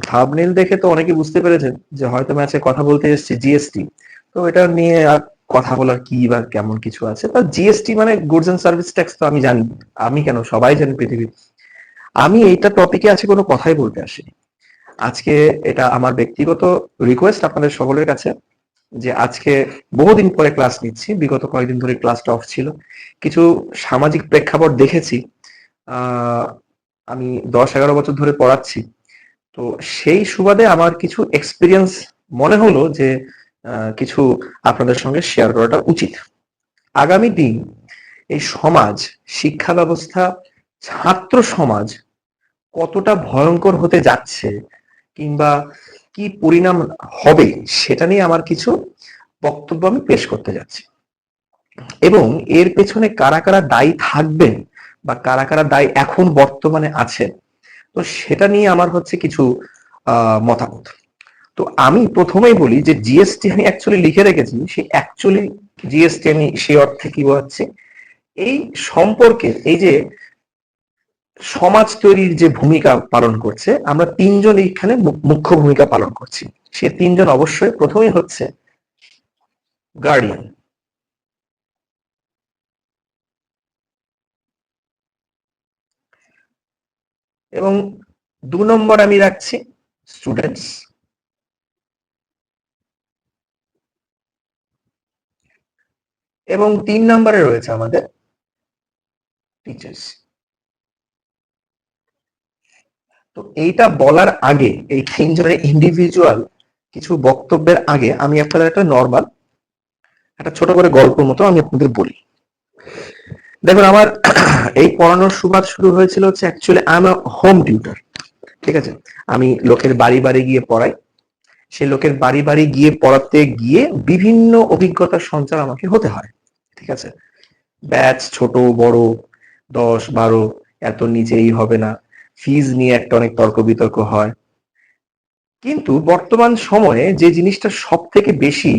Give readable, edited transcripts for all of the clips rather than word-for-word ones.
Thumbnail দেখে তো অনেকে বুঝতে পেরেছেন যে হয়তো আমি আজকে কথা বলতে এসেছি জিএসটি। তো এটা নিয়ে আর কথা বলার কি বা কেমন কিছু আছে? তা জিএসটি মানে গুডস এন্ড সার্ভিস ট্যাক্স, তো আমি জানি। আমি কেন, সবাই জানে পৃথিবীর। আমি এইটা টপিকে আছে কোনো কথাই বলতে আসিনি আজকে। এটা আমার ব্যক্তিগত রিকোয়েস্ট আপনাদের সকলের কাছে, যে আজকে বহুদিন পরে ক্লাস নিচ্ছি, বিগত কয়েকদিন ধরে ক্লাসটা অফ ছিল। কিছু সামাজিক প্রেক্ষাপট দেখেছি। আহ আমি 10-11 বছর ধরে পড়াচ্ছি। তো সেই সুবাদে আমার কিছু এক্সপিরিয়েন্স মনে হলো যে কিছু আপনাদের সঙ্গে শেয়ার করাটা উচিত। আগামী দিন এই সমাজ, শিক্ষা ব্যবস্থা, ছাত্র সমাজ কতটা ভয়ঙ্কর হতে যাচ্ছে, কিংবা কি পরিণাম হবে, সেটা নিয়ে আমার কিছু বক্তব্য আমি পেশ করতে যাচ্ছি। এবং এর পেছনে কারা কারা দায়ী থাকবেন বা কারা কারা দায়ী এখন বর্তমানে আছেন, তো সেটা নিয়ে আমার হচ্ছে কিছু মতামত। তো আমি প্রথমেই বলি যে জিএসটি আমি অ্যাকচুয়ালি লিখে রেখেছি, সেই অ্যাকচুয়ালি জিএসটি আমি সেই অর্থে কি বোঝাচ্ছি, এই সম্পর্কে, এই যে সমাজ তৈরির যে ভূমিকা পালন করছে, আমরা তিনজন এখানে মুখ্য ভূমিকা পালন করছি। সে তিনজন অবশ্যই প্রথমেই হচ্ছে গার্ডিয়ান, এবং 2 নম্বর আমি রাখছি স্টুডেন্টস, এবং 3 নম্বরে রয়েছে আমাদের টিচার্স। তো এইটা বলার আগে, এই তিনজনের ইন্ডিভিজুয়াল কিছু বক্তব্যের আগে, আমি আপনাদের একটা নর্মাল একটা ছোট করে গল্প মতো আমি আপনাদের বলি। দেখুন, আমার এই পড়ানোর সুবাদ শুরু হয়েছিল হচ্ছে actually I am home tutor. ঠিক আছে, আমি লোকের বাড়ি বাড়ি গিয়ে পড়াই। সে লোকের বাড়ি বাড়ি গিয়ে পড়াতে গিয়ে বিভিন্ন অভিজ্ঞতার সঞ্চার আমাকে হতে হয়। ঠিক আছে, ব্যাচ ছোট বড়, 10-12, এত নিচেই হবে না, ফিজ নিয়ে একটা অনেক তর্ক বিতর্ক হয়। কিন্তু বর্তমান সময়ে যে জিনিসটা সব থেকে বেশি,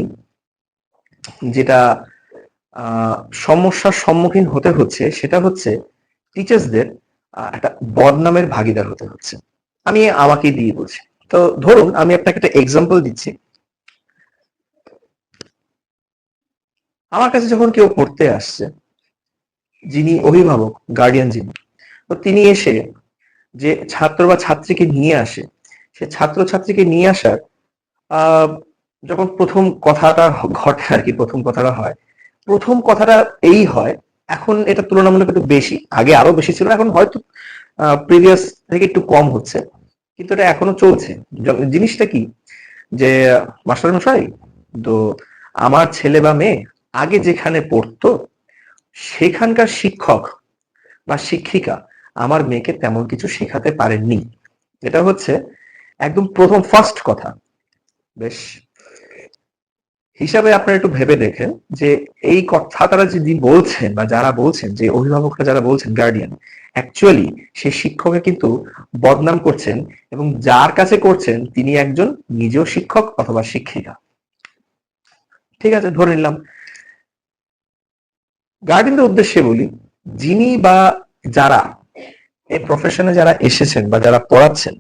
যেটা সমস্যার সম্মুখীন হতে হচ্ছে, সেটা হচ্ছে টিচার্সদের একটা বদনামের ভাগিদার হতে হচ্ছে। আমি আমাকে দিয়ে বলছি। তো ধরুন, আমি আপনাকে একটা এক্সাম্পল দিচ্ছি। আমার কাছে যখন কেউ পড়তে আসছে, যিনি অভিভাবক, গার্ডিয়ান যিনি, তো তিনি এসে যে ছাত্র বা ছাত্রীকে নিয়ে আসে, সে ছাত্র ছাত্রীকে নিয়ে আসার আহ যখন প্রথম কথাটা ঘটে আর কি, প্রথম কথাটা হয়, প্রথম কথাটা এই হয়। এখন এটা তুলনামূলক একটু বেশি, আগে আরো বেশি ছিল, এখন হয়তো প্রিভিয়াস থেকে একটু কম হচ্ছে, কিন্তু এটা এখনো চলছে। জিনিসটা কি, যে মাস্টার মশাই, তো আমার ছেলে বা মেয়ে আগে যেখানে পড়তো, সেখানকার শিক্ষক বা শিক্ষিকা আমার মেয়েকে তেমন কিছু শেখাতে পারেননি। এটা হচ্ছে একদম প্রথম ফার্স্ট কথা। বেশ, হিসাবে আপনারা একটু ভেবে দেখেন যে এই কথাটা যিনি বলছেন বা যারা বলছেন, যে অভিভাবকরা যারা বলছেন, গার্ডিয়ান, অ্যাকচুয়ালি সে শিক্ষককে কিন্তু বদনাম করছেন, এবং যার কাছে করছেন তিনি একজন নিজেও শিক্ষক অথবা শিক্ষিকা। ঠিক আছে, ধরে নিলাম। গার্ডিয়ানদের উদ্দেশ্যে বলি, যিনি বা যারা এই প্রফেশনে যারা এসেছেন বা যারা পড়াচ্ছেন,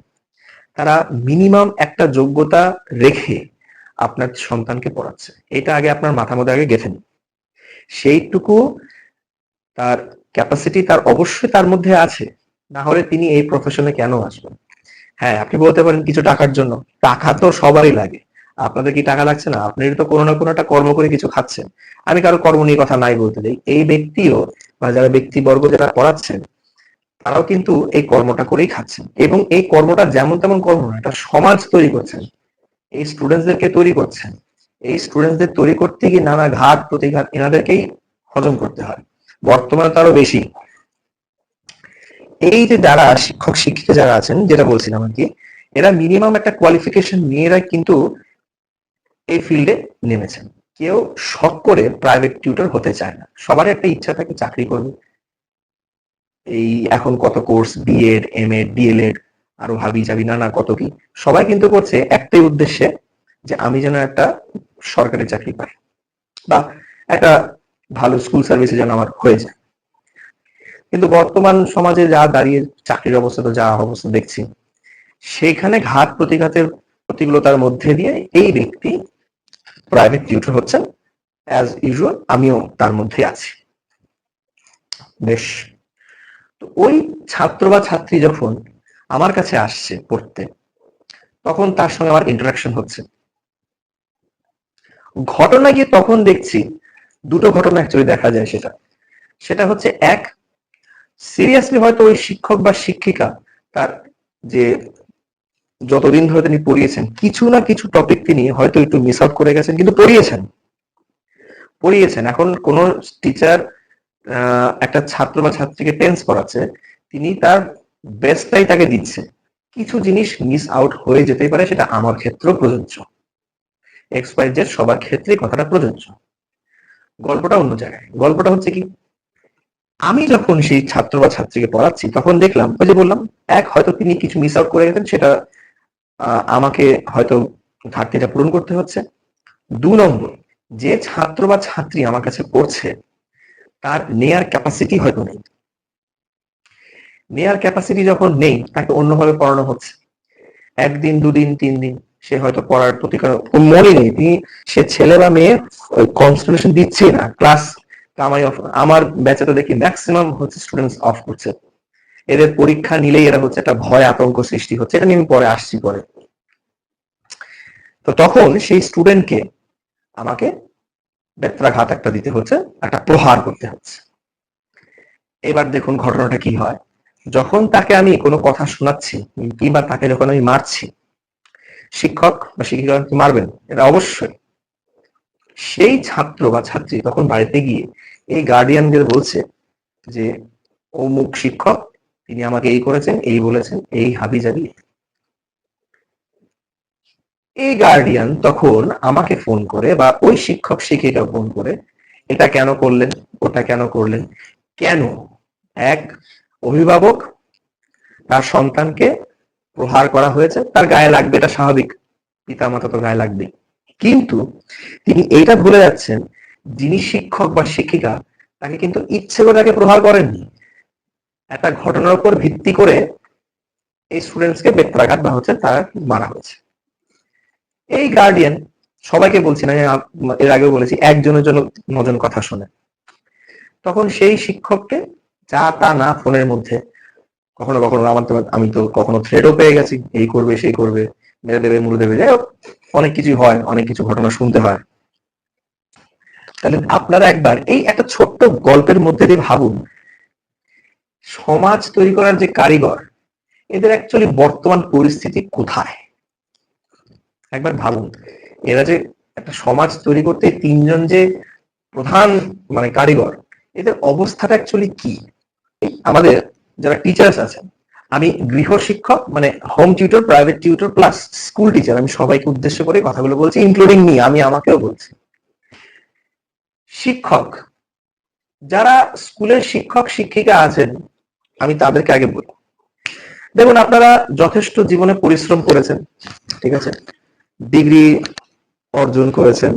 তারা মিনিমাম একটা যোগ্যতা রেখে আপনার সন্তানকে পড়াচ্ছে। এটা আগে আপনার মাথার মধ্যে আগে গেঁথে নিন। সেইটুকু তার ক্যাপাসিটি তার অবশ্যই তার মধ্যে আছে, না হলে তিনি এই প্রফেশনে কেন আসবেন? হ্যাঁ, আপনি বলতে পারেন কিছু টাকার জন্য। টাকা তো সবারই লাগে। আপনাদের কি টাকা লাগছে না? আপনি তো কোনো না কোনো একটা কর্ম করে কিছু খাচ্ছেন। আমি কারো কর্ম নিয়ে কথা নাই বলতে চাই, এই ব্যক্তিও বা যারা ব্যক্তিবর্গ যারা পড়াচ্ছেন, তারাও কিন্তু এই কর্মটা করেই খাচ্ছেন, এবং এই কর্মটা যেমন তেমন কর্ম না, এটা সমাজ তৈরি করছেন, এই স্টুডেন্টসদেরকে তৈরি করছেন। এই স্টুডেন্টসদের তৈরি করতে গিয়ে নানা ঘাত প্রতিঘাত এনাদেরকেই হজম করতে হয়, বর্তমানে তো আরো বেশি। এই যে যারা শিক্ষক শিক্ষিকা যারা আছেন, যেটা বলছিলাম আর কি, এরা মিনিমাম একটা কোয়ালিফিকেশন নিয়ে এরা কিন্তু এই ফিল্ডে নেমেছেন। কেউ শখ করে প্রাইভেট টিউটর হতে চায় না, সবারই একটা ইচ্ছা থাকে চাকরি করবে। এই এখন কত কোর্স, বিএড, এমএড, ডিএলএড, আরো হাবি জাবি নানা কত কি, সবাই কিন্তু করছে একটাই উদ্দেশ্যে, যে আমি যেন একটা সরকারি চাকরি পাই, বা একটা ভালো স্কুল সার্ভিসে যেন আমার হয়ে যায়। কিন্তু বর্তমান সমাজে যা দাঁড়িয়ে চাকরির অবস্থা, তো যা অবস্থা দেখছি, সেইখানে ঘাত প্রতিঘাতের প্রতিকূলতার মধ্যে দিয়ে এই ব্যক্তি প্রাইভেট টিউটর হচ্ছেন। অ্যাজ ইউজুয়াল আমিও তার মধ্যে আছি। বেশ, তো ওই ছাত্র বা ছাত্রী যখন আমার কাছে আসছে পড়তে, তখন তার সঙ্গে আমার ইন্টারাকশন হচ্ছে। ঘটনা গিয়ে তখন দেখছি দুটো ঘটনা অ্যাকচুয়ালি দেখা যায়। সেটা হচ্ছে, এক, সিরিয়াসলি হয়তো ওই শিক্ষক বা শিক্ষিকা তার যে যতদিন ধরে তিনি পড়িয়েছেন কিছু না কিছু টপিক তিনি হয়তো একটু মিস আউট করে গেছেন, কিন্তু পড়িয়েছেন। এখন কোন টিচার একটা ছাত্র বা ছাত্রীকে টেন্স পড়াচ্ছে, তিনি তার বেস্টটাই তাকে দিচ্ছে। কিছু জিনিস মিস আউট হয়ে যেতেই পারে, সেটা আমার ক্ষেত্রেও প্রযোজ্য, এক্স ওয়াই জেড সবার ক্ষেত্রে কথাটা প্রযোজ্য। গল্পটা অন্য জায়গায়। গল্পটা হচ্ছে কি, আমি যখন সেই ছাত্র বা ছাত্রীকে পড়াচ্ছি তখন দেখলাম, ওই যে বললাম, এক, হয়তো তিনি কিছু মিস আউট করে গেছেন, সেটা আমাকে হয়তো ঘাটতিটা পূরণ করতে হচ্ছে। 2 নম্বর, যে ছাত্র বা ছাত্রী আমার কাছে পড়ছে তার নেয়ার ক্যাপাসিটি হয়তো নেই। নেয়ার ক্যাপাসিটি যখন নেই, তাকে অন্যভাবে পড়ানো হচ্ছে। 1 দিন 2 দিন 3 দিন সে হয়তো পড়ার প্রতি মনে নেই, তিনি সে ছেলে বা মেয়ে কনসেন্ট্রেশন দিচ্ছে না। ক্লাস কামাই অফ, আমার ব্যাচে তো দেখি ম্যাক্সিমাম হচ্ছে স্টুডেন্টস অফ করছে। এদের পরীক্ষা নিলেই এরা হচ্ছে একটা ভয় আতঙ্ক সৃষ্টি হচ্ছে। এটা নিয়ে আমি পরে আসছি পরে। তো তখন সেই স্টুডেন্টকে আমাকে বেত্রাঘাত একটা দিতে হচ্ছে, একটা প্রহার করতে হচ্ছে। এবার দেখুন ঘটনাটা কি হয়। যখন তাকে আমি কোনো কথা শোনাচ্ছি কিংবা তাকে যখন আমি মারছি, শিক্ষক বা শিক্ষিকা মারবেন, এটা অবশ্যই। সেই ছাত্র বা ছাত্রী তখন বাড়িতে গিয়ে এই গার্ডিয়ানদের বলছে যে অমুক শিক্ষক তিনি আমাকে এই করেছেন, এই বলেছেন, এই হাবিজাবি। এই গার্ডিয়ান তখন আমাকে ফোন করে বা ওই শিক্ষক শিক্ষিকা ফোন করে, এটা কেন করলেন, ওটা কেন করলেন, কেন? এক অভিভাবক তার সন্তানকে প্রহার করা হয়েছে, তার গায়ে লাগবে, এটা স্বাভাবিক, পিতামাতা তো গায়ে লাগবে। কিন্তু তিনি এইটা ভুলে যাচ্ছেন, যিনি শিক্ষক বা শিক্ষিকা তাকে কিন্তু ইচ্ছে করে তাকে প্রহার করেননি। একটা ঘটনার উপর ভিত্তি করে এই স্টুডেন্টসকে বেত্রাঘাত বা হচ্ছে তারা মারা হয়েছে। এই গার্ডিয়ান, সবাইকে বলছি না, এর আগেও বলেছি, একজনের জন্য 9 জন কথা শোনে। তখন সেই শিক্ষককে যা তা না ফোনের মধ্যে, কখনো কখনো আমি তো কখনো থ্রেডও পেয়ে গেছি, এই করবে সেই করবে, মেরে দেবে মুড়ে দেবে, যাই হোক অনেক কিছু হয়, অনেক কিছু ঘটনা শুনতে হয়। তাহলে আপনারা একবার এই একটা ছোট্ট গল্পের মধ্যে দিয়ে ভাবুন, সমাজ তৈরি করার যে কারিগর, এদের অ্যাকচুয়ালি বর্তমান পরিস্থিতি কোথায়? একবার ভাবুন, এরা যে একটা সমাজ তৈরি করতে 3 জন যে প্রধান মানে কারিগর, এদের অবস্থাটা অ্যাকচুয়ালি কি? আমাদের যারা টিচার্স আছেন, আমি গৃহ শিক্ষক মানে home tutor, private tutor plus school teacher, আমি সবাইকে উদ্দেশ্য করে কথাগুলো বলছি, ইনক্লুডিং মি, আমি আমাকেও বলছি। শিক্ষক, যারা স্কুলের শিক্ষক শিক্ষিকা আছেন, আমি তাদেরকে আগে বলি, দেখুন আপনারা যথেষ্ট জীবনে পরিশ্রম করেছেন, ঠিক আছে, ডিগ্রি অর্জন করেছেন,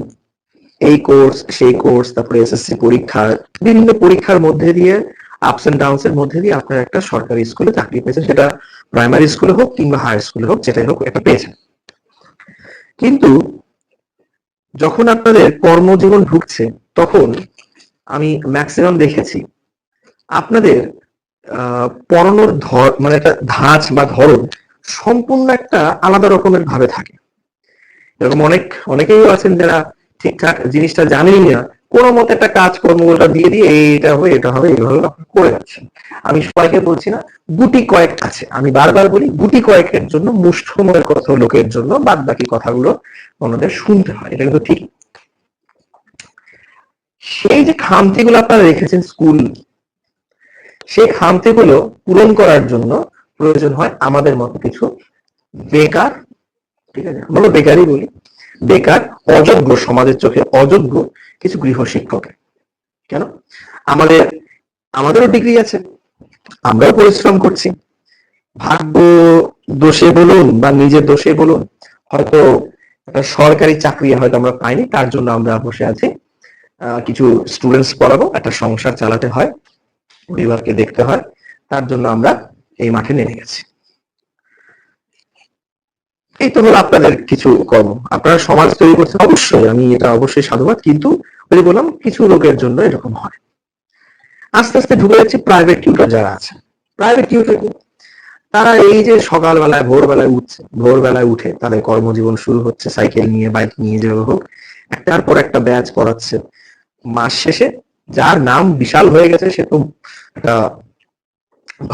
এই কোর্স সেই কোর্স, তারপরে এসএসসি পরীক্ষা, বিভিন্ন পরীক্ষার মধ্যে দিয়ে, আপস এন্ড ডাউনস এর মধ্যে দিয়ে আপনারা একটা সরকারি স্কুলে চাকরি পেয়েছেন, সেটা প্রাইমারি স্কুলে হোক কিংবা হায়ার স্কুলে হোক, যেটাই হোক একটা পেয়েছেন। কিন্তু যখন আপনাদের কর্মজীবন ঢুকছে, তখন আমি ম্যাক্সিমাম দেখেছি আপনাদের পড়ানোর মানে একটা ধাঁচ বা ধরন সম্পূর্ণ একটা আলাদা রকমের ভাবে থাকে। এরকম অনেকেই আছেন যারা ঠিকঠাক জিনিসটা জানেনই না, কোনো মতে একটা কাজ কর্মটা দিয়ে দিয়ে এটা হবে এটা হবে এইভাবে করে যাচ্ছেন। আমি সবাইকে বলছি না, গুটি কয়েক আছে, আমি বারবার বলি, গুটি কয়েকের জন্য, মুষ্ঠময়ের কথা লোকের জন্য বাদ বাকি কথাগুলো ওনাদের শুনতে হয়, এটা কিন্তু ঠিক। সেই যে খামতিগুলো আপনারা রেখেছেন স্কুল, সেই খামতিগুলো পূরণ করার জন্য প্রয়োজন হয় আমাদের মতো কিছু বেকার, ঠিক আছে, আমরা বেকারই বলি, বেকার, অযোগ্য, সমাজের চোখে অযোগ্য কিছু গৃহ শিক্ষকের। কেন? আমাদেরও ডিগ্রি আছে, আমরাও পরিশ্রম করছি, ভাগ্য দোষে বলুন বা নিজের দোষে বলুন, হয়তো একটা সরকারি চাকরি হয়তো আমরা পাইনি, তার জন্য আমরা বসে আছি, কিছু স্টুডেন্টস পড়াবো, একটা সংসার চালাতে হয়, পরিবারকে দেখতে হয়, তার জন্য আমরা এই মাঠে নেমে গেছি। এই তো হলো আপনাদের কিছু কর্ম, আপনারা সমাজ তৈরি করছেন, অবশ্যই আমি এটা অবশ্যই সাধুবাদ, কিন্তু ওই যে বললাম কিছু লোকের জন্য এরকম হয়। আস্তে আস্তে ঢুকে যাচ্ছে প্রাইভেট টিউটর যারা আছে, প্রাইভেট টিউটর তারা এই যে সকালবেলায় ভোরবেলায় উঠছে, ভোরবেলায় উঠে তাদের কর্মজীবন শুরু হচ্ছে, সাইকেল নিয়ে বাইক নিয়ে যেভাবে হোক একটার পর একটা ব্যাচ পড়াচ্ছে। মাস শেষে যার নাম বিশাল হয়ে গেছে সে তো একটা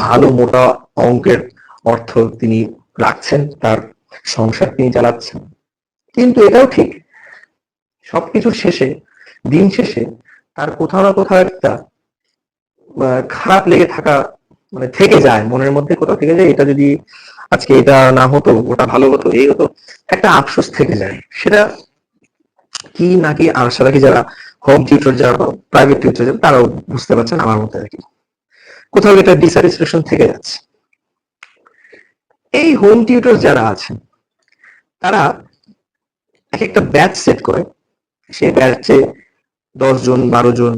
ভালো মোটা অঙ্কের অর্থ তিনি রাখছেন, তার সংসার তিনি চালাচ্ছেন। কিন্তু এটাও ঠিক, সবকিছুর শেষে, দিন শেষে তার কোথাও না কোথাও একটা খারাপ লেগে থাকা, মানে থেকে যায় মনের মধ্যে, কোথাও থেকে যায়, এটা যদি আজকে এটা না হতো ওটা ভালো হতো, এই হতো, একটা আফসোস থেকে যায়। সেটা কি নাকি, আর সেটা কি যারা হোম টিউটর, যারা প্রাইভেট টিউটর যারা, তারাও বুঝতে পারছেন আমার মতো আর কি, কোথাও এটা ডিস্যাটিসফ্যাকশন থেকে যাচ্ছে। এই হোম টিউটর যারা আছেন তারা এক একটা ব্যাচ সেট করে, সেই ব্যাচে 10 জন 12 জন,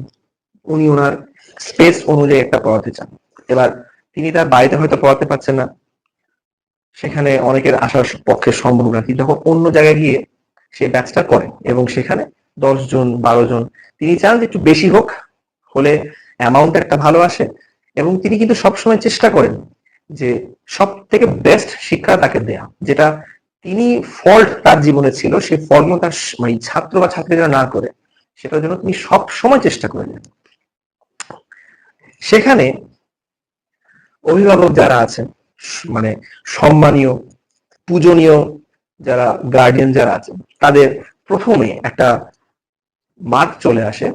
উনি ওনার স্পেস অনুযায়ী একটা পড়াতে চান। এবার তিনি তার বাড়িতে হয়তো পড়াতে পারছেন না, সেখানে অনেকের আসার পক্ষে সম্ভব না, কিন্তু যখন অন্য জায়গায় গিয়ে সে ব্যাচটা করে এবং সেখানে 10 জন 12 জন, তিনি চান যে একটু বেশি হোক, হলে অ্যামাউন্ট একটা ভালো আসে, এবং তিনি কিন্তু সবসময় চেষ্টা করেন যে সব থেকে বেস্ট শিক্ষা তাকে দেয়া, যেটা তিনি ফল্ট তার জীবনে ছিল সেই ফল্ট তার মানে ছাত্র বা ছাত্রীরা না করে, সেটার জন্য তিনি সব সময় চেষ্টা করেন। সেখানে অভিভাবক যারা আছেন, মানে সম্মানীয় পূজনীয় যারা গার্ডিয়ান যারা আছেন, তাদের প্রথমে একটা মার্ক চলে আসে,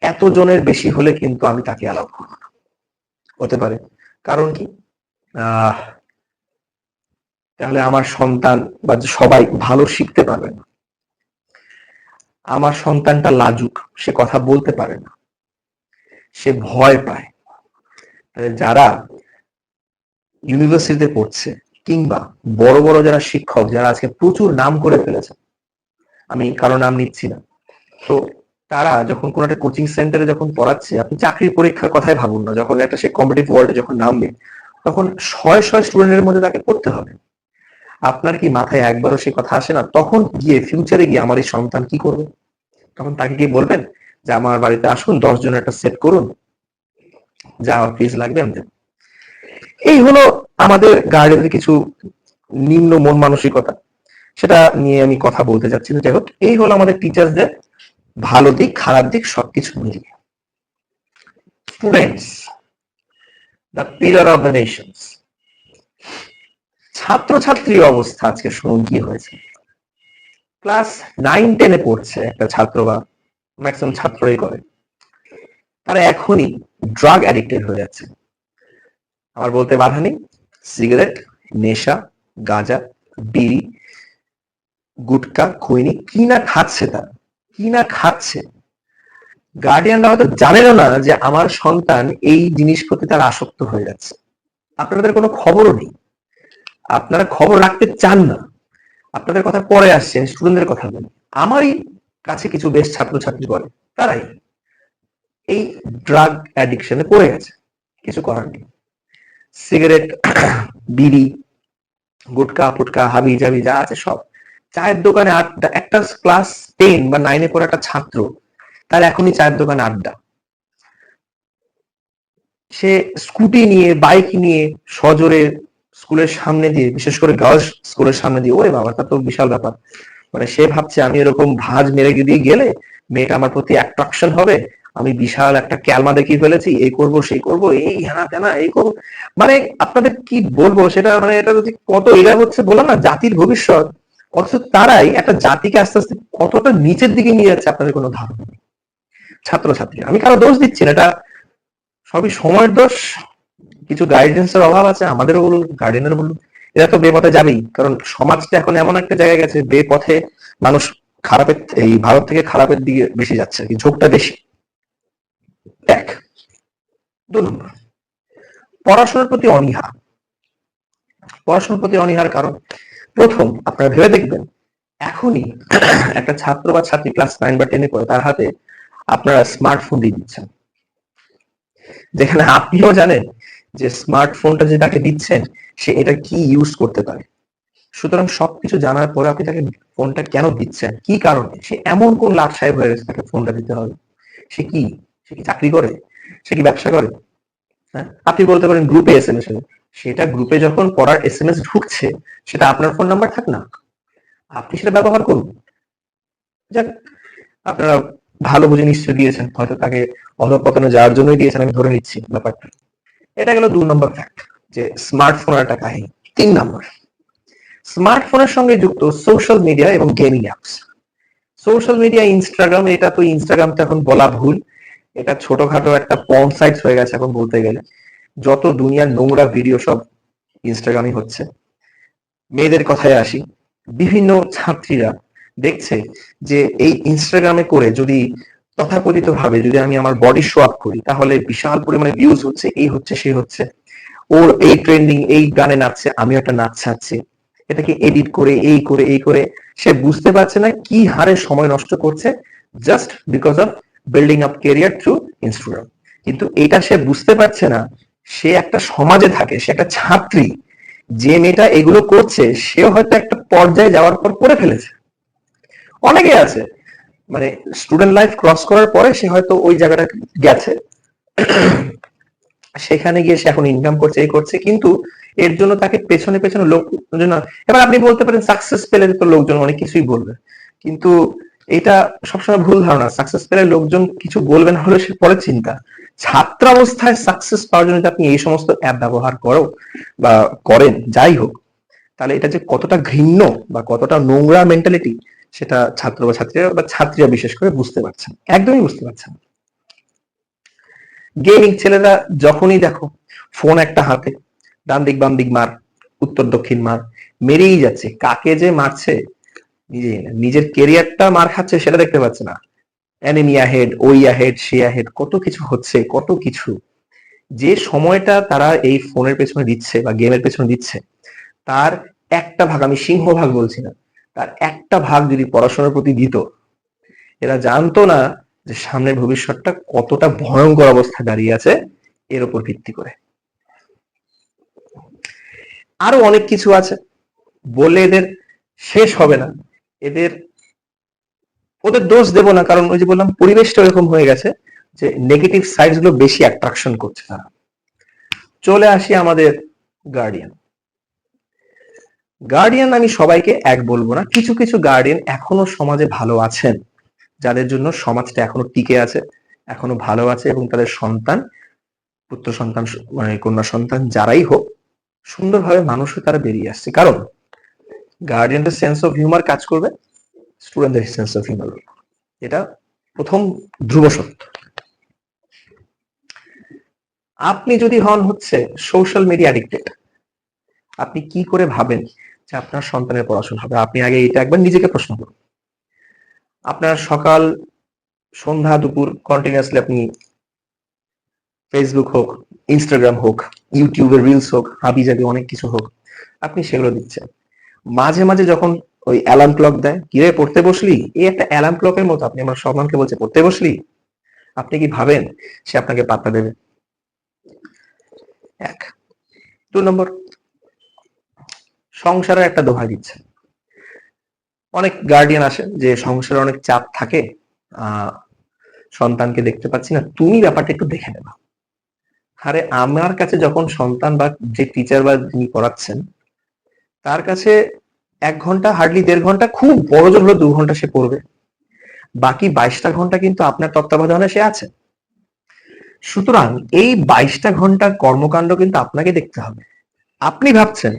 এত জনের বেশি হলে কিন্তু আমি তাকে অ্যালাউ করবো না। হতে পারে কারণ কি, আহ তাহলে আমার সন্তান বা সবাই ভালো শিখতে পারবে না, আমার সন্তানটা লাজুক, সে কথা বলতে পারে না, সে ভয় পায়। যারা ইউনিভার্সিটিতে পড়ছে কিংবা বড় বড় যারা শিক্ষক, যারা আজকে প্রচুর নাম করে ফেলেছে, আমি কারো নাম নিচ্ছি না, তো তারা যখন কোন একটা কোচিং সেন্টারে যখন পড়াচ্ছে, আপনি চাকরির পরীক্ষার কথাই ভাবুন না, যখন একটা সে কম্পিটিটিভ ওয়ার্ল্ডে যখন নামবে, তখন শয়ে শয়ে স্টুডেন্টের মধ্যে তাকে পড়তে হবে। আপনার কি মাথায় একবারও সে কথা আসে না, তখন গিয়ে ফিউচারে গিয়ে আমার এই সন্তান কি করবে? তখন তাকে কি বলবেন যে আমার বাড়িতে আসুন, 10 জনের একটা সেট করুন, যা ফিজ লাগবে আমি দেব। এই হলো আমাদের গার্ডেনের কিছু নিম্ন মন মানসিকতা, সেটা নিয়ে আমি কথা বলতে চাচ্ছি না। যাই হোক, এই হলো আমাদের টিচার্সদের ভালো দিক খারাপ দিক সবকিছু মিলিয়ে। Students, the pillar of the Nations. ছাত্রছাত্রী অবস্থা আজকে শুনুন কি হয়েছে। ক্লাস 9-10-এ পড়ছে একটা ছাত্র, বা ম্যাক্সিমাম ছাত্রই করে, তারা এখনই ড্রাগ অ্যাডিক্টেড হয়ে যাচ্ছে। আমার বলতে বাধা নেই, সিগারেট, নেশা, গাঁজা, বিড়ি, গুটকা, খৈনি, কি না খাচ্ছে তারা, কি না খাচ্ছে। গার্ডিয়ানরা হয়তো জানেনও না যে আমার সন্তান এই জিনিস প্রতি তার আসক্ত হয়ে যাচ্ছে, আপনাদের কোনো খবরও নেই, আপনারা খবর রাখতে চান না, আপনাদের কথা পরে আসছে, স্টুডেন্টদের কথা বলি। আমারই কাছে কিছু বেশ ছাত্রছাত্রী বলে তারাই এই ড্রাগ অ্যাডিকশনে পড়ে গেছে, কিছু করার নেই। সিগারেট, বিড়ি, গুটকা ফুটকা, হাবি জাবি যা আছে সব, চায়ের দোকানে আড্ডা। একটা ক্লাস 10 বা 9-এ পড়া একটা ছাত্র, তার এখনই চায়ের দোকানে আড্ডা, সে স্কুটি নিয়ে বাইক নিয়ে সজোরে স্কুলের সামনে দিয়ে, বিশেষ করে গার্লস স্কুলের সামনে দিয়ে, ওরে বাবা তা তো বিশাল ব্যাপার, মানে সে ভাবছে আমি এরকম ভাঁজ মেরে দিয়ে গেলে মেয়েটা আমার প্রতি অ্যাট্রাকশন হবে, আমি বিশাল একটা ক্যালমা দেখিয়ে ফেলেছি, এই করব সেই করব, এই হ্যানা তেনা এই করবো। মানে আপনাদের কি বলবো সেটা, মানে এটা যদি কত, এরা হচ্ছে বললাম না জাতির ভবিষ্যৎ, অথচ তারাই একটা জাতিকে আস্তে আস্তে কতটা নিচের দিকে নিয়ে যাচ্ছে আপনাদের কোনো ধারণা নেই। ছাত্রছাত্রী, আমি কারো দোষ দিচ্ছি না, এটা সবই সময়ের দোষ, কিছু গাইডেন্সের অভাব আছে, আমাদেরও বলুন গার্ডিয়ানের বলুন, এরা তো বেপথে যাবেই, কারণ সমাজটা এখন এমন একটা জায়গায় গেছে, বেপথে মানুষ খারাপের, এই ভারত থেকে খারাপের দিকে বেশি যাচ্ছে আর কি, ঝোঁকটা বেশি। এক, 2 নম্বর, পড়াশোনার প্রতি অনীহা। পড়াশোনার প্রতি অনীহার কারণ, প্রথম আপনারা ভেবে দেখবেন, এখনই একটা ছাত্র বা ছাত্রী ক্লাস 9 বা 10-এ পড়ে, তার হাতে আপনারা স্মার্টফোন দিয়ে দিচ্ছেন, যেখানে আপনিও জানেন যে স্মার্টফোনটা যে তাকে দিচ্ছেন সে এটা কি ইউজ করতে পারে। সুতরাং সবকিছু জানার পরে আপনি তাকে ফোনটা কেন দিচ্ছেন, কি কারণে, সে এমন কোন লাট সাহেব হয়ে গেছে তাকে ফোনটা দিতে হবে? সে কি চাকরি করে, সে কি ব্যবসা করে? হ্যাঁ, আপনি বলতে পারেন গ্রুপে এসএমএস, সেটা গ্রুপে যখন পড়ার এসএমএস ঢুকছে সেটা আপনার ফোন নাম্বার থাক না, আপনি সেটা ব্যবহার করুন। যাক, আপনারা ভালো বুঝে নিশ্চয় দিয়েছেন, হয়তো তাকে অধঃপতনে যাওয়ার জন্যই দিয়েছেন, আমি ধরে নিচ্ছি ব্যাপারটা। এটা গেল 2 নম্বর ফ্যাক্ট, যে স্মার্টফোন একটা কাহিনী। 3 নম্বর, স্মার্টফোনের সঙ্গে যুক্ত সোশ্যাল মিডিয়া এবং gaming apps. Social media, Instagram, এটা তো ইনস্টাগ্রামটা এখন বলা ভুল, এটা ছোটখাটো একটা পর্ন সাইট হয়ে গেছে এখন বলতে গেলে। যত দুনিয়ার নোংরা ভিডিও সব ইনস্টাগ্রামই হচ্ছে। মেয়েদের কথায় আসি, বিভিন্ন ছাত্রীরা দেখছে যে এই ইনস্টাগ্রামে করে যদি তথাকথিত ভাবে যদি আমি আমার বডি শো আপ করি তাহলে বিশাল পরিমাণে ভিউজ হচ্ছে, এই হচ্ছে সে হচ্ছে, ওর এই ট্রেন্ডিং, এই গানে নাচছে, আমিও একটা নাচ ছাড়ছি, এটাকে এডিট করে এই করে সে বুঝতে পারছে না কি হারে সময় নষ্ট করছে, just because of building up career through Instagram. কিন্তু এটা সে বুঝতে পারছে না, সে একটা সমাজে থাকে, সে একটা ছাত্রী, যে মেয়েটা এগুলো করছে সেও হয়তো একটা পর্যায়ে যাওয়ার পর করে ফেলেছে। অনেকে আছে মানে স্টুডেন্ট লাইফ ক্রস করার পরে সে হয়তো ওই জায়গাটা গেছে, সেখানে গিয়ে সে এখন ইনকাম করছে, এই করছে, কিন্তু এর জন্য তাকে পেছনে পেছনে লোকজন। এবার আপনি বলতে পারেন সাকসেস পেলে তো লোকজন অনেক কিছুই বলবে, কিন্তু এটা সবসময় ভুল ধারণা। সাকসেস পেলে লোকজন কিছু বলবে না হলে সে পরে চিন্তা। ছাত্রাবস্থায় সাকসেস পাওয়ার জন্য আপনি এই সমস্ত অ্যাপ ব্যবহার করো বা করেন যাই হোক, তাহলে এটা যে কতটা ঘৃণ্য বা কতটা নোংরা মেন্টালিটি, সেটা ছাত্র বা ছাত্রীরা বা ছাত্রীরা বিশেষ করে বুঝতে পারছেন, একদমই বুঝতে পারছেন। গেমিং ছেলেরা যখনই দেখো ফোন একটা হাতে, ডান দিক বাম দিক মার, উত্তর দক্ষিণ মার, মেরেই যাচ্ছে, কাকে যে মারছে নিজের কেরিয়ারটা মার খাচ্ছে সেটা দেখতে পাচ্ছে না। অ্যানিমিয়া হেড, ওই হেড, সে হেড, কত কিছু হচ্ছে, কত কিছু। যে সময়টা তারা এই ফোনের পেছনে দিচ্ছে বা গেমের পেছনে দিচ্ছে, তার একটা ভাগ, আমি সিংহভাগ বলছি না, তার একটা ভাগ যদি পড়াশোনার প্রতি দিত, এরা জানতো না যে সামনের ভবিষ্যৎটা কতটা ভয়ঙ্কর অবস্থায় দাঁড়িয়ে আছে এর উপর ভিত্তি করে। আরো অনেক কিছু আছে, বলে এদের শেষ হবে না। এদের ওদের দোষ দেব না, কারণ ওই যে বললাম পরিবেশটা এরকম হয়ে গেছে যে নেগেটিভ সাইডস গুলো বেশি অ্যাট্রাকশন করছে তারা। চলে আসি আমাদের গার্ডিয়ান। গার্ডিয়ান আমি সবাইকে এক বলবো না, কিছু কিছু গার্ডিয়ান এখনো সমাজে ভালো আছেন, যাদের জন্য সমাজটা এখনো টিকে আছে, এখনো ভালো আছে, এবং তাদের সন্তান, পুত্র সন্তান মানে কন্যা সন্তান যারাই হোক, সুন্দরভাবে মানুষ হয়ে তারা বেরিয়ে আসছে। কারণ গার্ডিয়ানদের সেন্স অফ হিউমার কাজ করবে স্টুডেন্টদের সেন্স অফ হিউমার, এটা প্রথম ধ্রুব সত্য। আপনি যদি হন হচ্ছে সোশ্যাল মিডিয়া অ্যাডিক্টেড, আপনি কি করে ভাবেন যে আপনার সন্তানের পড়াশোনা হবে? আপনি আগে এটা একবার নিজেকে প্রশ্ন করুন। আপনার সকাল সন্ধ্যা দুপুর কন্টিনিউয়াসলি আপনি ফেসবুক হোক, ইনস্টাগ্রাম হোক, ইউটিউবের রিলস হোক, হাবি জাবি অনেক কিছু হোক, আপনি সেগুলো দিচ্ছেন। মাঝে মাঝে যখন ওই অ্যালার্ম ক্লক দেয়, কিরে পড়তে বসলি, এই একটা অ্যালার্ম ক্লকের মতো আপনি আমার সন্তানকে বলছে পড়তে বসলি, আপনি কি ভাবেন সে আপনাকে পাত্তা দেবে? এক। 2 নম্বর, সংসারের একটা দোহাই দিচ্ছে। অনেক গার্ডিয়ান আসে যে সংসারে অনেক চাপ থাকে, আহ সন্তানকে দেখতে পাচ্ছি না, তুমি ব্যাপারটা একটু দেখে নেবা। আরে আমার কাছে যখন সন্তান বা যে টিচার বা যিনি পড়াচ্ছেন, তার কাছে 1 ঘন্টা, হার্ডলি 1.5 ঘন্টা, খুব বড় জোর হলো 2 ঘন্টা সে পড়বে, বাকি 22টা ঘন্টা কিন্তু আপনার তত্ত্বাবধানে সে আছে। সুতরাং এই 22টা ঘন্টার কর্মকাণ্ড কিন্তু আপনাকে দেখতে হবে। আপনি ভাবছেন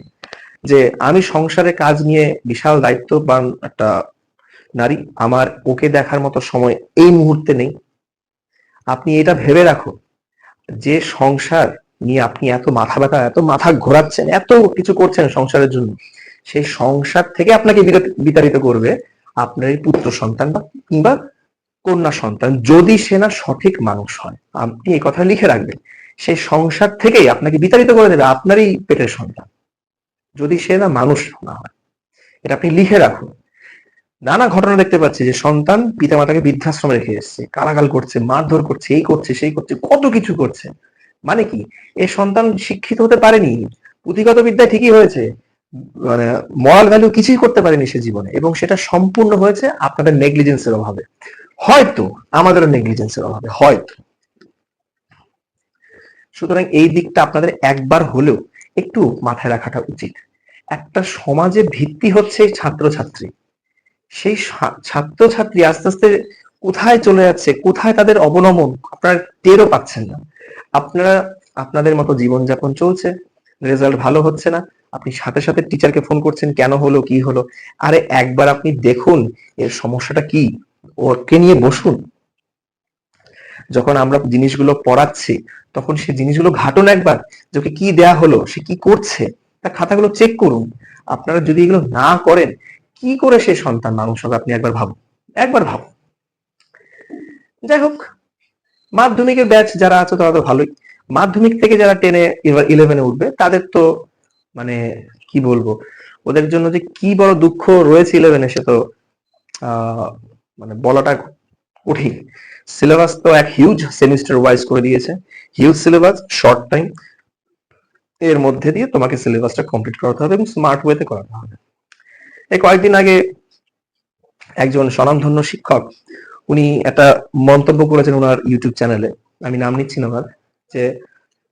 যে আমি সংসারে কাজ নিয়ে বিশাল দায়িত্ববান একটা নারী, আমার ওকে দেখার মতো সময় এই মুহূর্তে নেই। আপনি এটা ভেবে রাখুন যে সংসার নিয়ে আপনি এত মাথা ব্যথা, এত মাথা ঘোরাচ্ছেন, এত কিছু করছেন সংসারের জন্য, সেই সংসার থেকে আপনাকে বিতাড়িত করবে আপনার এই পুত্র সন্তান বা কিংবা কন্যা সন্তান, যদি সে না সঠিক মানুষ হয়। আপনি এই কথা লিখে রাখবেন, সেই সংসার থেকেই আপনাকে বিতাড়িত করে দেবে আপনারই পেটের সন্তান, যদি সে না মানুষ না হয়। এটা আপনি লিখে রাখুন। নানা ঘটনা দেখতে পাচ্ছি যে সন্তান পিতামাতাকে বৃদ্ধাশ্রমে রেখে এসছে, কারাগাল করছে, মারধর করছে, এই করছে সেই করছে, কত কিছু করছে। মানে কি, এই সন্তান শিক্ষিত হতে পারেনি, পুঁথিগত বিদ্যায় ঠিকই হয়েছে, মানে মরাল ভ্যালু কিছুই করতে পারেনি সে জীবনে, এবং সেটা সম্পূর্ণ হয়েছে আপনাদের নেগলিজেন্সের অভাবে, হয়তো আমাদেরও নেগলিজেন্সের অভাবে, হয়তো। সুতরাং এই দিকটা আপনাদের একবার হলেও একটু মাথায় রাখাটা উচিত। একটা সমাজের ভিত্তি হচ্ছে ছাত্রছাত্রী। সেই ছাত্রছাত্রী আস্তে আস্তে কোথায় চলে যাচ্ছে, কোথায় তাদের অবনমন আপনারা টেরও পাচ্ছেন না। আপনারা আপনাদের মতো জীবনযাপন চলছে, রেজাল্ট ভালো হচ্ছে না, আপনি সাথে সাথে টিচারকে ফোন করছেন, কেন হলো, কি হলো। আরে একবার আপনি দেখুন এর সমস্যাটা কি, ওকে নিয়ে বসুন। যখন আমরা জিনিসগুলো পড়াচ্ছি তখন সেই জিনিসগুলো ঘাটুন একবার, যে ওকে কি দেয়া হলো, সে কি করছে, তার খাতাগুলো চেক করুন। আপনারা যদি এগুলো না করেন, কি করে সে সন্তান মানুষ হবে আপনি একবার ভাবুন, একবার ভাবুন। যাই হোক, মাধ্যমিকের ব্যাচ যারা আছে তারা তো ভালোই। মাধ্যমিক থেকে যারা 10-এ এবার 11-এ উঠবে তাদের তো মানে কি বলবো, ওদের জন্য যে কি বড় দুঃখ রয়েছে 11-এ, সে তো মানে বলাটা কঠিন। সিলেবাস তো এক হিউজ সেমিস্টার ওয়াইজ করে দিয়েছে, হিউজ সিলেবাস, শর্ট টাইম, এর মধ্যে দিয়ে তোমাকে সিলেবাসটা কমপ্লিট করাতে হবে এবং স্মার্ট ওয়েতে করাতে হবে। এই কয়েকদিন আগে একজন স্বনামধন্য শিক্ষক, উনি একটা মন্তব্য করেছেন ওনার ইউটিউব চ্যানেলে, আমি নাম নিচ্ছি না ওনার, যে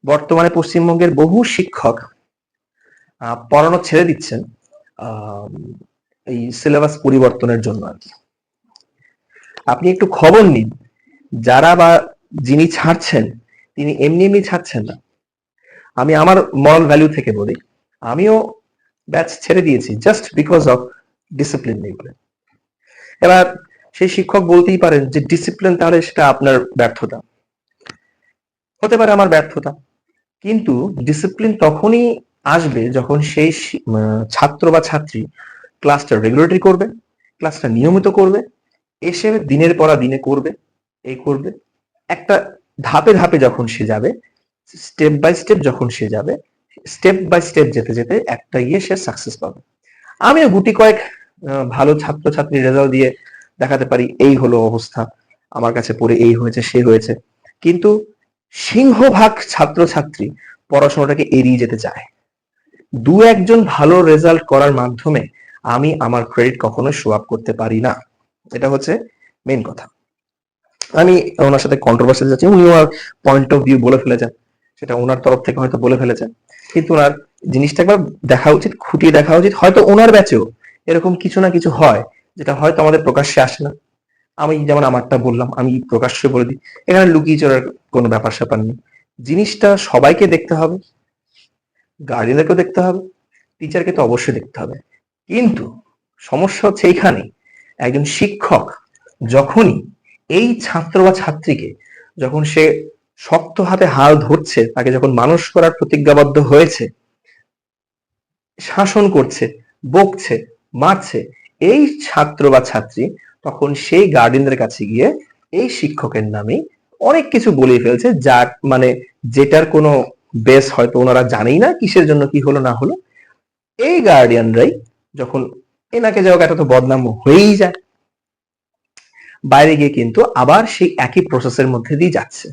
বর্তমানে পশ্চিমবঙ্গের বহু শিক্ষক পড়ানো ছেড়ে দিচ্ছেন এই সিলেবাস পরিবর্তনের জন্য আর কি। আপনি একটু খবর নিন, যারা বা যিনি ছাড়ছেন তিনি এমনি এমনি ছাড়ছেন না। আমি আমার মরাল ভ্যালু থেকে বলি, আমিও ব্যাচ ছেড়ে দিয়েছি জাস্ট বিকজ অফ ডিসিপ্লিন নেই বলে। এবার সেই শিক্ষক বলতেই পারেন যে ডিসিপ্লিন, তাহলে সেটা আপনার ব্যর্থতা হতে পারে, আমার ব্যর্থতা। কিন্তু ডিসিপ্লিন তখনই আসবে যখন সেই ছাত্র বা ছাত্রী ক্লাসটা রেগুলারলি করবে, ক্লাসটা নিয়মিত করবে, এসে দিনের পর দিনে করবে, এই করবে, একটা ধাপে ধাপে যখন সে যাবে, স্টেপ বাই স্টেপ যখন সে যাবে, স্টেপ বাই স্টেপ যেতে যেতে একটা সে সাকসেস পাবে। আমিও গুটি কয়েক ভালো ছাত্রছাত্রী রেজাল্ট দিয়ে দেখাতে পারি এই হলো অবস্থা, আমার কাছে পড়ে এই হয়েছে সে হয়েছে, কিন্তু সিংহভাগ ছাত্রছাত্রী পড়াশোনাটাকে এড়িয়ে যেতে চায়। দু একজন ভালো রেজাল্ট করার মাধ্যমে আমি আমার ক্রেডিট কখনো শো আপ করতে পারি না, এটা হচ্ছে মেন কথা। আমি ওনার সাথে কন্ট্রোভার্সি যাচ্ছি, উনি ওনার পয়েন্ট অফ ভিউ বলে ফেলেছেন, সেটা ওনার তরফ থেকে হয়তো বলে ফেলেছেন, কিন্তু ওনার জিনিসটা একবার দেখা উচিত, খুঁটিয়ে দেখা উচিত। হয়তো ওনার ব্যাচেও এরকম কিছু না কিছু হয় যেটা হয়তো আমাদের প্রকাশ্যে আসে না। আমি যেমন আমারটা বললাম, আমি প্রকাশ্যে বলে দিই, এখানে লুকিয়ে চড়ার কোনো ব্যাপার স্যাপার নেই। জিনিসটা সবাইকে দেখতে হবে, গার্ডিয়ানদেরকেও দেখতে হবে, টিচারকে তো অবশ্যই দেখতে হবে। কিন্তু সমস্যা হচ্ছে এইখানে, একজন শিক্ষক যখনই এই ছাত্র বা ছাত্রীকে, যখন সে শক্ত হাতে হাল ধরছে, তাকে যখন মানুষ করার প্রতিজ্ঞাবদ্ধ হয়েছে, শাসন করছে, বকছে, মারছে এই ছাত্র বা ছাত্রী, তখন সেই গার্ডিয়ানদের কাছে গিয়ে এই শিক্ষকের নামে অনেক কিছু বলে ফেলছে, যার মানে যেটার কোনো বেস হয়তো ওনারা জানেই না কিসের জন্য কি হলো না হলো। এই গার্ডিয়ানরাই যখন এনাকে যাওয়া একটা তো বদনাম হয়েই যায়, বাইরে গিয়ে কিন্তু আবার সেই একই প্রসেসের মধ্যে দিয়ে যাচ্ছে।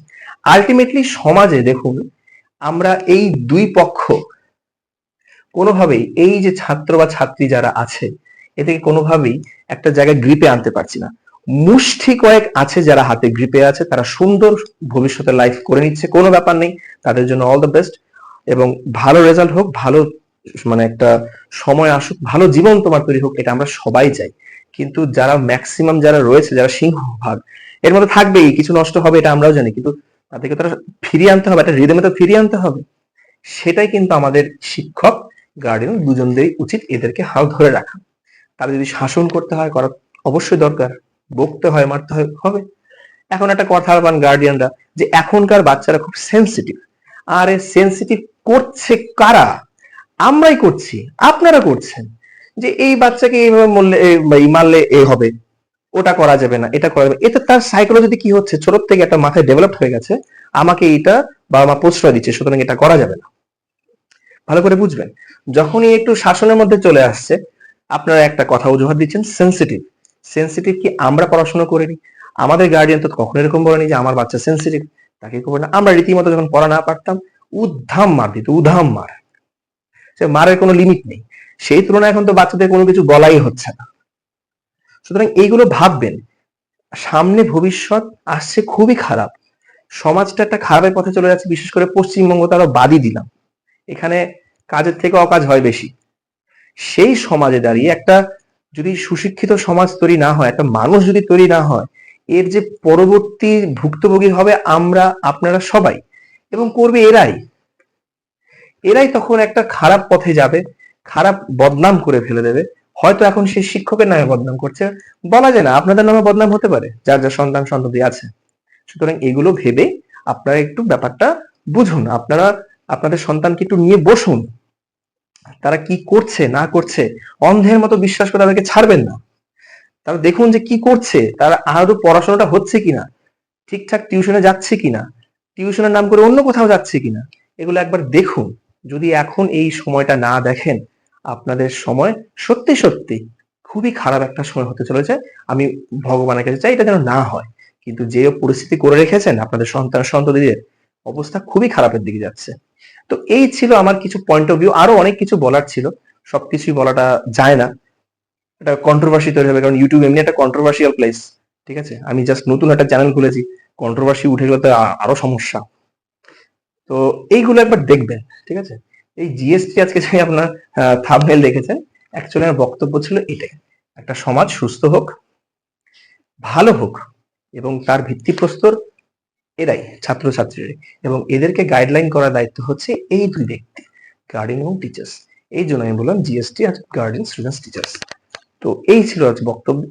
আলটিমেটলি সমাজে দেখুন, আমরা এই দুই পক্ষ কোনোভাবেই, এই যে ছাত্র বা ছাত্রী যারা আছে, এদেরকে কোনোভাবেই একটা জায়গায় গ্রিপে আনতে পারছি না। মুষ্টি কয়েক আছে যারা হাতে গ্রিপে আছে, তারা সুন্দর ভবিষ্যতে লাইফ করে নিচ্ছে, কোনো ব্যাপার নেই, তাদের জন্য অল দ্য বেস্ট, এবং ভালো রেজাল্ট হোক, ভালো মানে একটা সময় আসুক, ভালো জীবন তোমার তৈরি হোক, এটা আমরা সবাই চাই। কিন্তু যারা ম্যাক্সিমাম যারা রয়েছে, যারা সিংহভাগ, এর মধ্যে থাকবেই কিছু নষ্ট হবে, এটা আমরাও জানি, কিন্তু তাদেরকে তারা ফিরিয়ে আনতে হবে, একটা রিদমে তো ফিরিয়ে আনতে হবে। সেটাই কিন্তু আমাদের শিক্ষক, গার্ডিয়ান দুজনদেরই উচিত এদেরকে হাল ধরে রাখা। তারা যদি শাসন করতে হয়, করা অবশ্যই দরকার, বকতে হয়, মারতে হয়, হবে। এখন একটা কথা পান গার্ডিয়ানরা যে এখনকার বাচ্চারা খুব সেন্সিটিভ। আরে সেন্সিটিভ করছে কারা? আমরাই করছি, আপনারা করছেন। যে এই বাচ্চাকে এইভাবে মারলে এ হবে, ওটা করা যাবে না, এটা করা যাবে, এটা তার সাইকোলজিতে কি হচ্ছে, ছোট থেকে একটা মাথায় ডেভেলপ হয়ে গেছে, আমাকে এটা বাবা মা প্রশ্রয় দিচ্ছে, সুতরাং এটা করা যাবে না। ভালো করে বুঝবেন, যখনই একটু শাসনের মধ্যে চলে আসছে, আপনারা একটা কথা অজুহাত দিচ্ছেন সেন্সিটিভ। সেন্সিটিভ কি আমরা পড়াশোনা করিনি? আমাদের গার্ডিয়ান তো কখনো এরকম বলেনি যে আমার বাচ্চা সেন্সিটিভ, তাকে করবে না। আমরা রীতিমতো যখন পড়া না পারতাম, উদ্ধাম মার দিত, উধাম মার, সে মারের কোনো লিমিট নেই। সেই তুলনায় এখন তো বাচ্চাদের কোনো কিছু বলাই হচ্ছে না। সুতরাং এইগুলো ভাববেন, সামনে ভবিষ্যৎ আসছে খুবই খারাপ, সমাজটা একটা খারাপের পথে চলে যাচ্ছে, বিশেষ করে পশ্চিমবঙ্গ তো আরো বাদই দিলাম, এখানে কাজের থেকে অকাজ হয় বেশি। সেই সমাজে দাঁড়িয়ে একটা যদি সুশিক্ষিত সমাজ তৈরি না হয়, একটা মানুষ যদি তৈরি না হয়, এর যে পরবর্তী ভুক্তভোগী হবে আমরা, আপনারা সবাই, এবং করবে এরাই। এরাই তখন একটা খারাপ পথে যাবে, খারাপ বদনাম করে ফেলে দেবে। হয়তো এখন সেই শিক্ষকের নামে বদনাম করছে, বলা যায় না, আপনাদের নামে বদনাম হতে পারে, যার যার সন্তান সন্ততি আছে। সুতরাং এগুলো ভেবে আপনারা একটু ব্যাপারটা বুঝুন, আপনারা আপনাদের সন্তানকে একটু নিয়ে বসুন, তারা কি করছে না করছে অন্ধের মতো বিশ্বাস করে তাদেরকে ছাড়বেন না। তারা দেখুন যে কি করছে, তারা আদৌ পড়াশোনাটা হচ্ছে কিনা, ঠিকঠাক টিউশনে যাচ্ছে কিনা, টিউশনের নাম করে অন্য কোথাও যাচ্ছে কিনা, এগুলো একবার দেখুন। যদি এখন এই সময়টা না দেখেন, আপনাদের সময় সত্যি সত্যি খুবই খারাপ একটা সময় হতে চলেছে। আমি ভগবানের কাছে চাই এটা যেন না হয়, কিন্তু যে পরিস্থিতি করে রেখেছেন আপনাদের সন্তান সন্ততিদের, অবস্থা খুবই খারাপের দিকে যাচ্ছে। তো এই ছিল আমার কিছু পয়েন্ট অফ ভিউ, আরো অনেক কিছু বলার ছিল, সবকিছুই বলাটা যায় না, এটা কন্ট্রোভার্সি তৈরি হবে, কারণ ইউটিউব এমনি একটা কন্ট্রোভার্সিয়াল প্লেস। ঠিক আছে, আমি জাস্ট নতুন একটা চ্যানেল খুলেছি, কন্ট্রোভার্সি উঠে গেলে তো আরো সমস্যা। তো এইগুলো একবার দেখবেন, ঠিক আছে। এই জিএসটি আজকে যে আপনার থাম্বনেল দেখেছেন, অ্যাকচুয়ালি আমার বক্তব্য ছিল এটাই, একটা সমাজ সুস্থ হোক, ভালো হোক, এবং তার ভিত্তিপ্রস্তর এরাই ছাত্রছাত্রীরাই, এবং এদেরকে গাইডলাইন করার দায়িত্ব হচ্ছে এই দুই ব্যক্তি, গার্ডিয়ান এবং টিচার্স। এই জন্য আমি বললাম জিএসটি আর গার্ডিয়ান স্টুডেন্টস টিচার্স। তো এই ছিল আজ বক্তব্য।